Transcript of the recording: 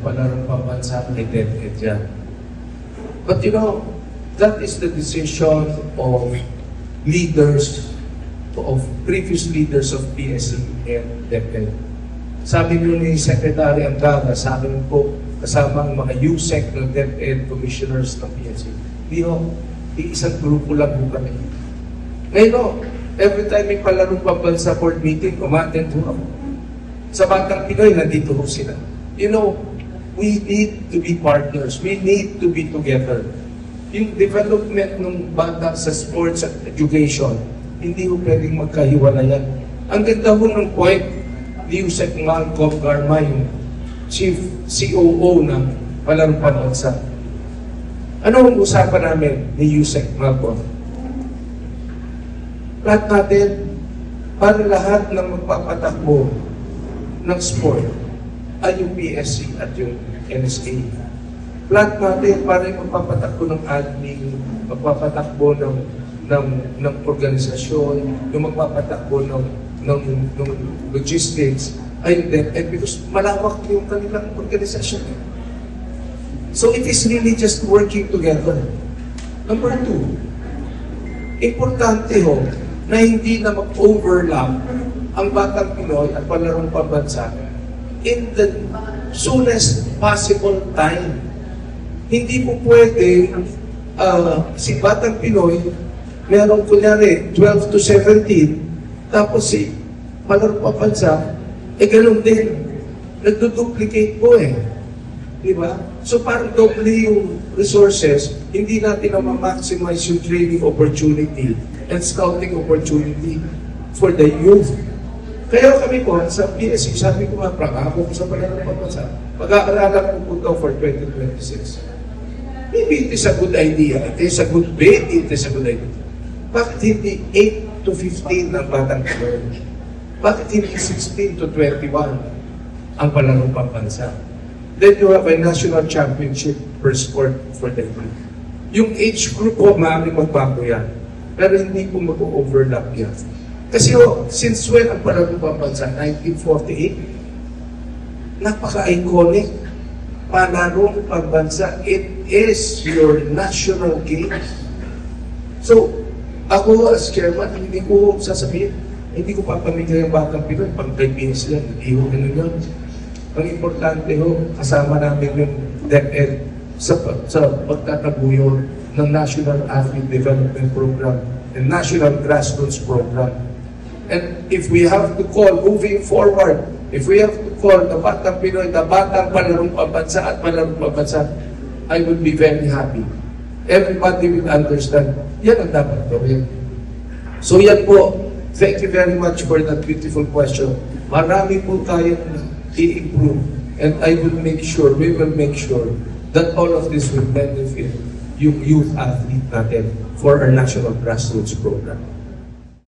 palarong pambansa ay DepEd yan. But you know, that is the decision of leaders, of previous leaders of PSC and DepEd. Sabi mo ni Secretary Andrada, sabi mo po, kasama ang mga USEC ng DepEd commissioners ng PSC. Isang grupo lang po kami. Ngayon, every time may palarong pambansa board meeting, umattend po ako. Sa Batang Pinoy, nandito po sila. You know, we need to be partners. We need to be together. Yung development ng bata sa sports at education, hindi po pwedeng magkahiwalayan. Ang ganda po ng point ni Yusek Malcolm Garma, yung Chief COO ng palarong pambansa. Ano ang usapan namin ni Yusek Malcolm? Lahat natin, para lahat ng magpapatakbo ng sport ay yung PSC at yung NSA. Lahat natin, para yung magpapatakbo ng admin, magpapatakbo ng organisasyon, yung magpapatakbo ng logistics, ay DepEd because malawak yung kanilang organisasyon. So it is really just working together. Number 2, importante ho na hindi na mag-overlap ang Batang Pinoy at palarong pambansa in the soonest possible time. Hindi po pwede si Batang Pinoy merong kunyari 12 to 17 tapos si palarong pambansa ganun din. Nagduduplicate po Diba? So parang doble yung resources, hindi natin na ma-maximize yung training opportunity and scouting opportunity for the youth. Kaya kami po, sa PSC, sabi ko nga, prangako ko sa palarong pambansa, pag-aaralan ko po ito for 2026. Maybe it is a good idea, it is a good bait, it is a good idea. Bakit hindi 8 to 15 ang Batang Pinoy? Bakit hindi 16 to 21 ang palarong pambansa? Then you have a national championship per sport for the youth. Yung age group po, maaaring magbago yan. Pero hindi po mag-overlap yan. Kasi since when ang palarong pambansa? 1948? Napaka-iconic. Palarong pambansa, it is your national game. So, ako as chairman, hindi ko sasabihin, hindi ko papamigay ang Batang Pinoy, pang kaibinis yan, hindi ko ganun yun. Ang importante kasama namin yung DepEd sa pagtataguyo ng National Athlete Development Program and National Grassroots Program. And if we have to call, moving forward, if we have to call the Batang Pinoy, the Batang Palarong Pambansa at Palarong Pambansa, I will be very happy. Everybody will understand. Yan ang dapat gawin. So yan po. Thank you very much for that beautiful question. Marami po tayong i-improve. And I will make sure, we will make sure that all of this will benefit yung youth athlete natin for our National Grassroots Program.